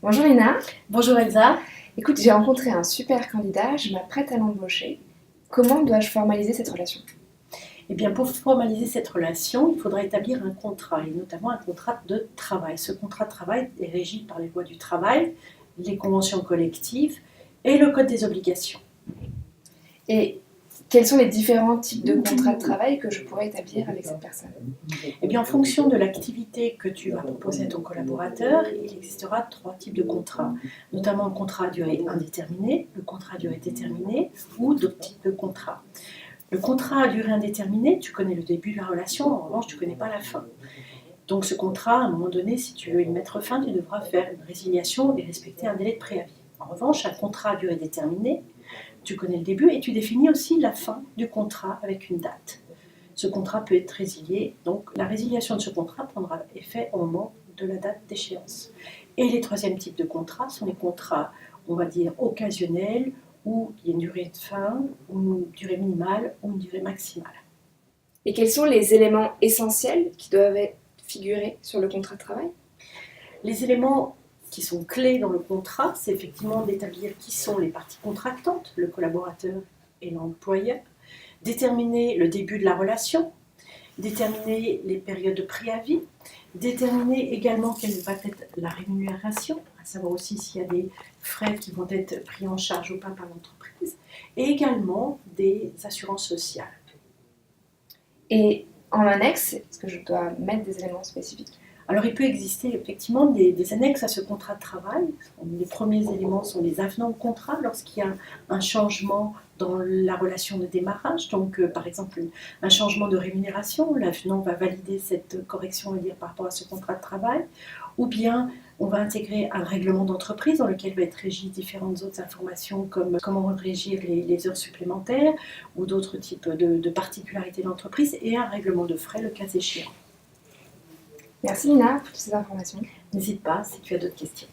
Bonjour Lina. Bonjour Elsa. Écoute, j'ai rencontré un super candidat, je m'apprête à l'embaucher. Comment dois-je formaliser cette relation? Eh bien, pour formaliser cette relation, il faudra établir un contrat, et notamment un contrat de travail. Ce contrat de travail est régi par les lois du travail, les conventions collectives et le code des obligations. Et quels sont les différents types de contrats de travail que je pourrais établir avec cette personne? Eh bien, en fonction de l'activité que tu vas proposer à ton collaborateur, il existera 3 types de contrats, notamment le contrat à durée indéterminée, le contrat à durée déterminée ou d'autres types de contrats. Le contrat à durée indéterminée, tu connais le début de la relation, en revanche, tu ne connais pas la fin. Donc ce contrat, à un moment donné, si tu veux y mettre fin, tu devras faire une résiliation et respecter un délai de préavis. En revanche, un contrat à durée déterminée, tu connais le début et tu définis aussi la fin du contrat avec une date. Ce contrat peut être résilié, donc la résiliation de ce contrat prendra effet au moment de la date d'échéance. Et les troisièmes types de contrats sont les contrats, on va dire, occasionnels, où il y a une durée de fin, ou une durée minimale, ou une durée maximale. Et quels sont les éléments essentiels qui doivent figurer sur le contrat de travail? Les éléments qui sont clés dans le contrat, c'est effectivement d'établir qui sont les parties contractantes, le collaborateur et l'employeur, déterminer le début de la relation, déterminer les périodes de préavis, déterminer également quelle va être la rémunération, à savoir aussi s'il y a des frais qui vont être pris en charge ou pas par l'entreprise, et également des assurances sociales. Et en annexe, est-ce que je dois mettre des éléments spécifiques? Alors, il peut exister effectivement des annexes à ce contrat de travail. Les premiers éléments sont les avenants au contrat lorsqu'il y a un changement dans la relation de démarrage. Donc, par exemple, un changement de rémunération, l'avenant va valider cette correction, on va dire, par rapport à ce contrat de travail. Ou bien, on va intégrer un règlement d'entreprise dans lequel va être régi différentes autres informations comme comment régir les heures supplémentaires ou d'autres types de particularités de l'entreprise et un règlement de frais le cas échéant. Merci Lina pour toutes ces informations. N'hésite pas si tu as d'autres questions.